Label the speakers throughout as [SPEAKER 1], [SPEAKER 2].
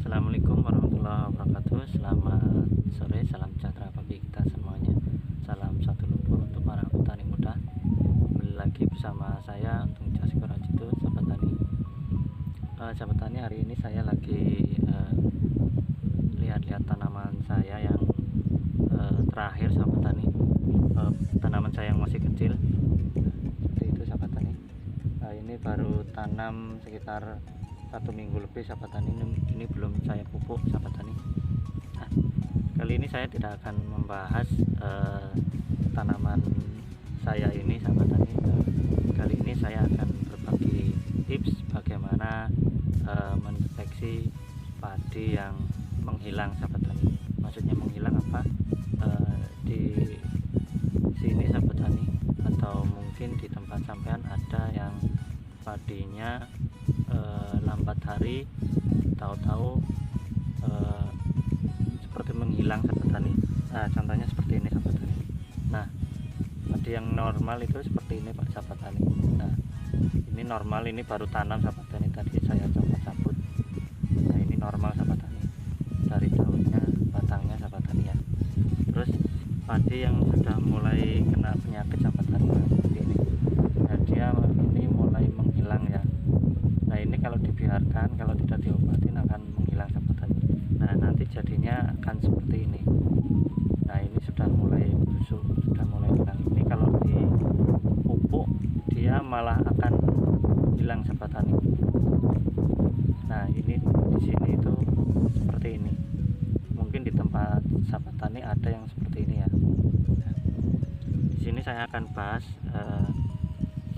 [SPEAKER 1] Assalamualaikum warahmatullahi wabarakatuh. Selamat sore, salam sejahtera bagi kita semuanya. Salam satu lumpur untuk para petani muda. Kembali lagi bersama saya Untung Jasko Rajitu, sahabat tani. Sahabat tani, hari ini saya lagi lihat-lihat tanaman saya yang terakhir, sahabat tani. Tanaman saya yang masih kecil. Seperti itu, sahabat tani. Ini baru tanam sekitar 1 minggu lebih, sahabat tani. Ini belum saya pupuk, sahabat tani. Nah, kali ini saya tidak akan membahas tanaman saya ini, sahabat tani. Kali ini saya akan berbagi tips bagaimana mendeteksi padi yang menghilang, sahabat tani. Maksudnya menghilang apa? Di sini, sahabat tani, atau mungkin di tempat sampean ada yang padinya lambat hari, tahu-tahu seperti menghilang, sahabat tani. Nah, contohnya seperti ini, sahabat tani. Nah, padi yang normal itu seperti ini, Pak, sahabat tani. Nah, ini normal, ini baru tanam, sahabat tani. Tadi saya coba cabut. Nah, ini normal, sahabat tani, dari daunnya, batangnya, sahabat tani ya. Terus padi yang sudah mulai kena penyakit, sahabat tani, nah, seperti ini. Nah, dia ini mulai menghilang ya. Nah, ini kalau dibiarkan, kalau tidak diobatin akan menghilang, sahabat tani. Nah, nanti jadinya akan seperti ini. Nah, ini sudah mulai busuk, sudah mulai hilang. Ini kalau dipupuk dia malah akan hilang, sahabat tani. Nah, ini di sini itu seperti ini. Mungkin di tempat sahabat tani ada yang seperti ini ya. Nah, di sini saya akan bahas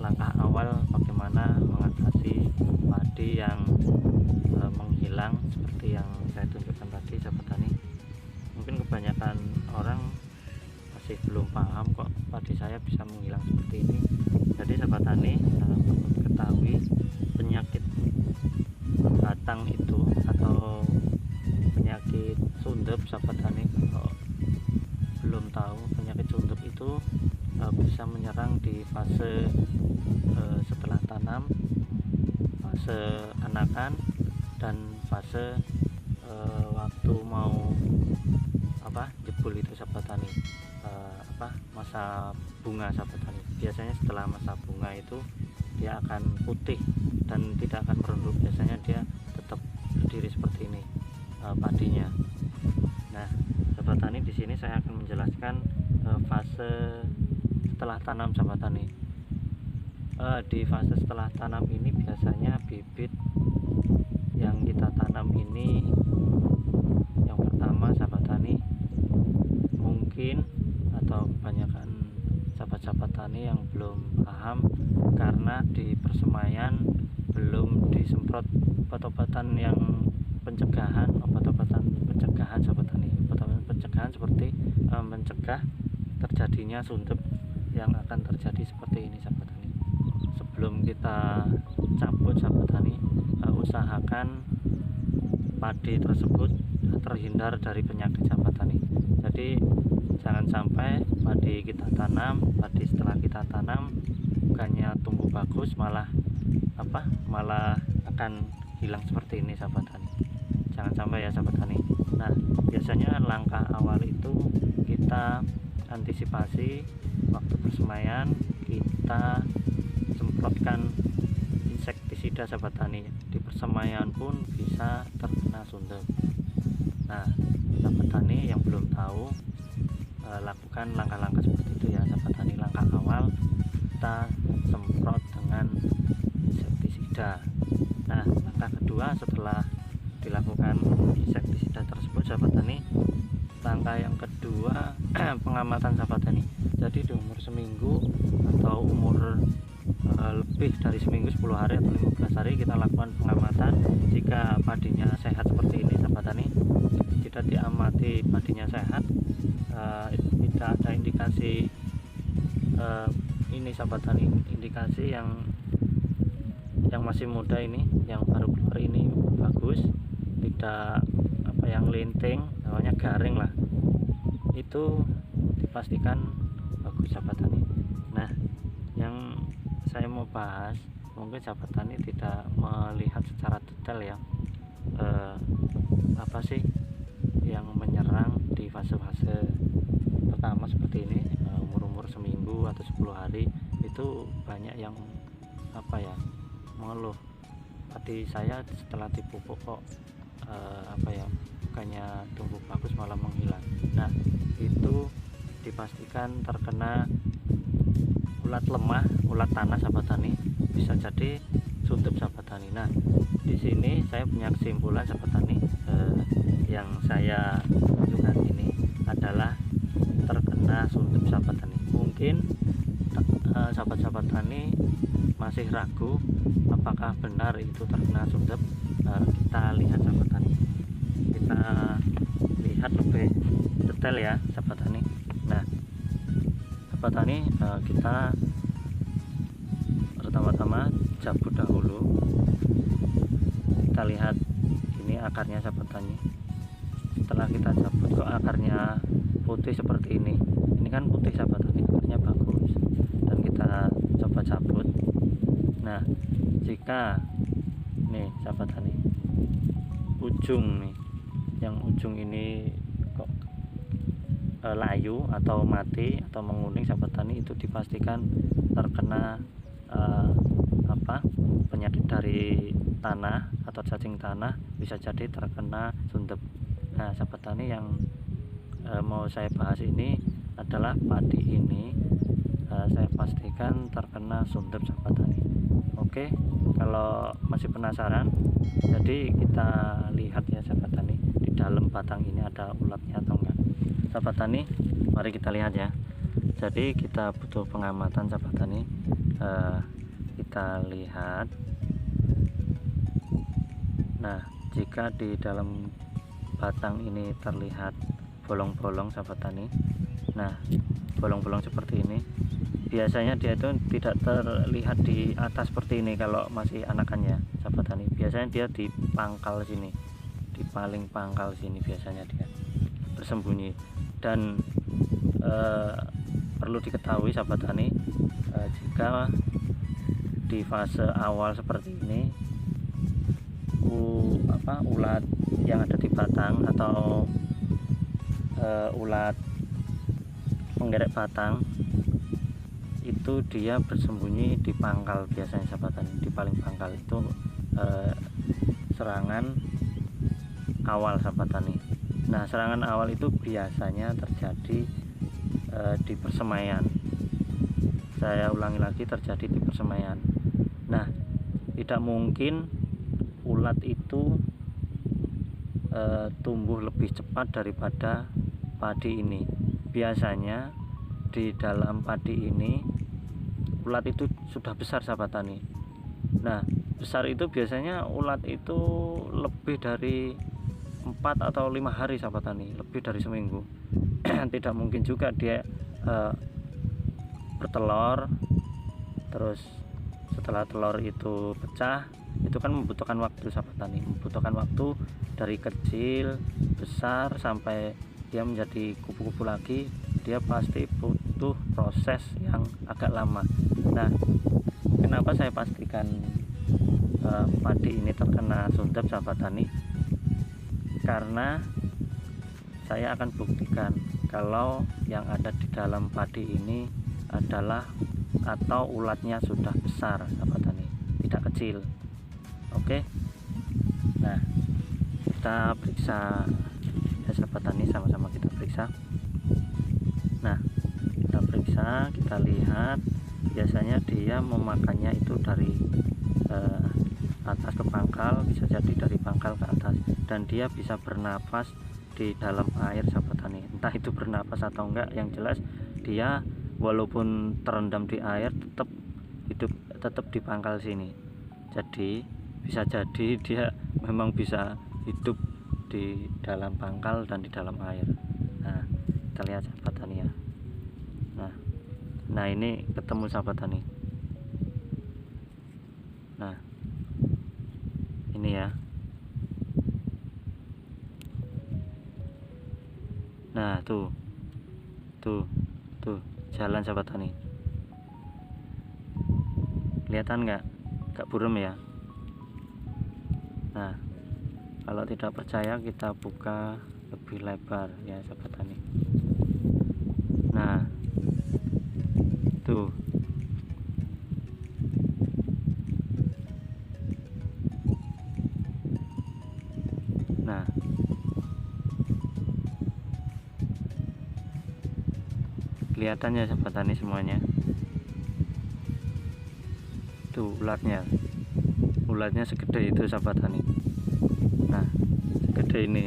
[SPEAKER 1] langkah awal bagaimana mengatasi padi yang menghilang seperti yang saya tunjukkan tadi, sahabat tani. Mungkin kebanyakan orang masih belum paham kok padi saya bisa menghilang seperti ini. Jadi, sahabat tani, perlu diketahui penyakit batang itu atau penyakit sundep, sahabat tani. Kalau belum tahu, penyakit sundep itu bisa menyerang di fase setelah tanam, fase anakan, dan fase waktu mau jebul itu, sahabat tani. Masa bunga, sahabat tani. Biasanya setelah masa bunga itu dia akan putih dan tidak akan merunduk. Biasanya dia tetap berdiri seperti ini padinya. Nah, sahabat tani, di sini saya akan menjelaskan fase setelah tanam, sahabat tani. Di fase setelah tanam ini biasanya bibit yang kita tanam ini, yang pertama, sahabat tani, mungkin atau kebanyakan sahabat-sahabat tani yang belum paham karena di persemaian belum disemprot obat-obatan yang pencegahan, obat-obatan pencegahan, sahabat tani. Obat-obatan pencegahan seperti mencegah terjadinya sundep yang akan terjadi seperti ini, sahabat tani. Sebelum kita cabut, sahabat tani, usahakan padi tersebut terhindar dari penyakit, sahabat tani. Jadi jangan sampai padi kita tanam, padi setelah kita tanam bukannya tumbuh bagus, malah akan hilang seperti ini, sahabat tani. Jangan sampai ya, sahabat tani. Nah, biasanya langkah awal itu kita antisipasi waktu persemaian, kita semprotkan insektisida, sahabat tani. Di persemaian pun bisa terkena sundep. Nah, sahabat tani yang belum tahu, lakukan langkah-langkah seperti itu ya, sahabat tani. Langkah awal kita semprot dengan insektisida. Nah, langkah kedua setelah dilakukan insektisida tersebut, sahabat tani, langkah yang kedua pengamatan, sahabat tani. Jadi di umur seminggu atau umur lebih dari seminggu, 10 hari atau 15 hari, kita lakukan pengamatan. Jika padinya sehat seperti ini, sahabat tani, tidak diamati padinya sehat, tidak ada indikasi ini, sahabat tani, indikasi yang masih muda ini, yang baru keluar ini bagus, tidak yang linting, namanya garing lah, itu dipastikan bagus, sahabat tani. Nah, yang saya mau bahas, mungkin sahabat tani tidak melihat secara detail ya, apa sih yang menyerang di fase-fase pertama seperti ini, umur-umur seminggu atau 10 hari itu banyak yang apa ya, mengeluh, padi saya setelah dipupuk kok apa ya, bukannya tumbuh bagus malah menghilang. Nah, itu dipastikan terkena ulat lemah, ulat tanah sahabat tani, bisa jadi suntup sahabat tani. Nah, di sini saya punya kesimpulan sahabat tani, yang saya tunjukkan ini adalah terkena suntup sahabat tani. Mungkin sahabat-sahabat tani masih ragu apakah benar itu terkena suntup. Kita lihat sahabat tani, kita lihat lebih detail ya sahabat tani. Nah sahabat tani, kita pertama-tama cabut dahulu. Kita lihat ini akarnya sahabat tani. Setelah kita cabut kok akarnya putih seperti ini kan putih sahabat tani, akarnya bagus, dan kita coba cabut. Nah, jika nih sahabat tani, ujung nih, yang ujung ini kok layu atau mati atau menguning sahabat tani, itu dipastikan terkena penyakit dari tanah atau cacing tanah, bisa jadi terkena suntup. Nah sahabat tani, yang mau saya bahas ini adalah padi ini, saya pastikan terkena suntup sahabat tani. Oke, kalau masih penasaran, jadi kita lihat ya sahabat tani, di dalam batang ini ada ulatnya atau enggak. Sahabat tani, mari kita lihat ya. Jadi kita butuh pengamatan sahabat tani. Kita lihat. Nah, jika di dalam batang ini terlihat bolong-bolong sahabat tani, nah bolong-bolong seperti ini, biasanya dia itu tidak terlihat di atas seperti ini kalau masih anakannya sahabat tani. Biasanya dia di pangkal sini, di paling pangkal sini biasanya dia bersembunyi. Dan perlu diketahui sahabat tani, jika di fase awal seperti ini, ulat yang ada di batang atau ulat penggerek batang itu dia bersembunyi di pangkal biasanya sahabat tani. Di paling pangkal itu serangan awal sahabat tani. Nah, serangan awal itu biasanya terjadi di persemaian. Saya ulangi lagi, terjadi di persemaian. Nah, tidak mungkin ulat itu tumbuh lebih cepat daripada padi ini. Biasanya di dalam padi ini ulat itu sudah besar sahabat tani. Nah, besar itu biasanya ulat itu lebih dari 4 atau 5 hari sahabat tani, lebih dari seminggu. Tidak mungkin juga dia bertelur, terus setelah telur itu pecah, itu kan membutuhkan waktu sahabat tani, membutuhkan waktu dari kecil besar sampai dia menjadi kupu-kupu lagi. Dia pasti butuh proses yang agak lama. Nah, kenapa saya pastikan padi ini terkena suntup sahabat tani? Karena saya akan buktikan kalau yang ada di dalam padi ini adalah atau ulatnya sudah besar sahabat tani, tidak kecil. Oke. Nah, kita periksa ya sahabat tani, sama-sama kita periksa. Nah, kita periksa, kita lihat. Biasanya dia memakannya itu dari atas ke pangkal, bisa jadi dari pangkal ke atas, dan dia bisa bernapas di dalam air sahabat tani. Entah itu bernapas atau enggak, yang jelas dia walaupun terendam di air tetap hidup, tetap di pangkal sini. Jadi bisa jadi dia memang bisa hidup di dalam pangkal dan di dalam air. Nah, kita lihat sahabat tani ya. Nah ini ketemu sahabat tani. Nah, ini ya. Nah, tuh jalan sahabat tani. Kelihatan nggak buram ya? Nah, Kalau tidak percaya kita buka lebih lebar ya sahabat tani. Nah tuh, nah kelihatan ya sahabat tani semuanya. Tuh ulatnya segede itu sahabat tani. Nah segede ini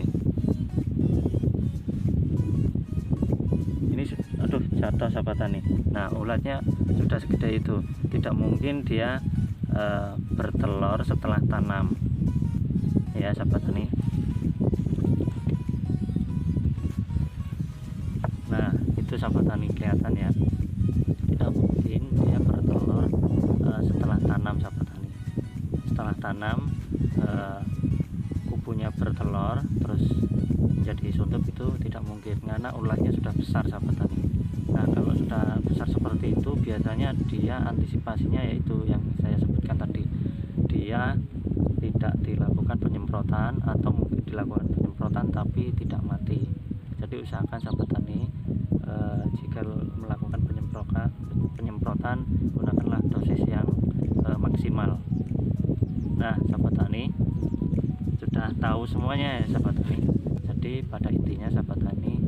[SPEAKER 1] aduh jatuh sahabat tani. Nah ulatnya sudah segede itu, tidak mungkin dia bertelur setelah tanam ya sahabat tani. Nah itu sahabat tani kelihatan ya, tidak mungkin dia bertelur setelah tanam sahabat tani. Setelah tanam kubunya bertelur terus menjadi suntup itu tidak mungkin, karena ulatnya sudah besar sahabat tani. Nah kalau sudah besar seperti itu biasanya dia antisipasinya yaitu yang saya sebutkan tadi, dia tidak dilakukan penyemprotan atau mungkin dilakukan penyemprotan tapi tidak mati. Jadi usahakan sahabat tani jika melakukan penyemprotan gunakanlah dosis yang maksimal. Nah sahabat tani sudah tahu semuanya ya sahabat tani. Jadi pada intinya sahabat tani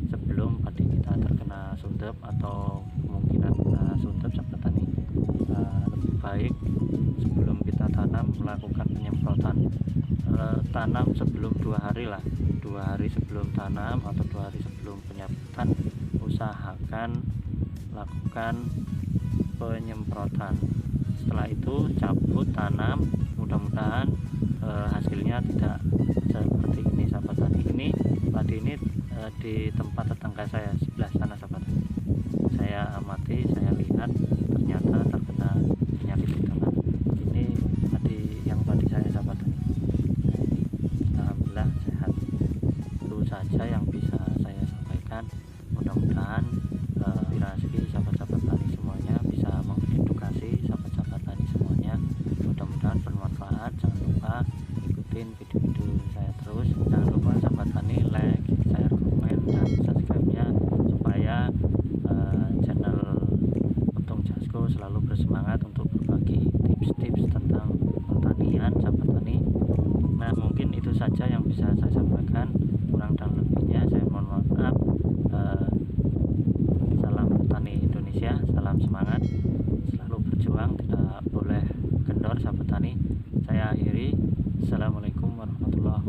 [SPEAKER 1] sebelum padi kita terkena suntup atau kemungkinan kena suntup sahabat tani, lebih baik sebelum kita tanam melakukan penyemprotan. Tanam sebelum 2 hari lah, 2 hari sebelum tanam atau 2 hari sebelum penyemprotan usahakan lakukan penyemprotan. Setelah itu cabut tanam, mudah-mudahan hasilnya tidak seperti ini sahabat tani. Ini padi ini di tempat tetangga saya sebelah sana sahabat tani. Saya amati, saya lihat ternyata terkena penyakit di tengah. Ini padi saya sahabat tani. Alhamdulillah sehat. Itu saja yang bisa saya sampaikan. Mudah-mudahan inspirasi sahabat-sahabat tani semuanya, bisa mengedukasi sahabat-sahabat tani semuanya. Mudah-mudahan bermanfaat. Jangan lupa ikutin video-video saya terus. Jangan lupa sahabat tani like, share, komen, dan subscribe-nya supaya channel Untung Jasko selalu bersemangat untuk berbagi tips-tips tentang pertanian sahabat tani. Nah mungkin itu saja yang bisa saya sampaikan, kurang dan lebihnya saya mohon maaf. Salam petani Indonesia, salam semangat, selalu berjuang, tidak boleh kendor sahabat tani. Saya akhiri, assalamualaikum warahmatullahi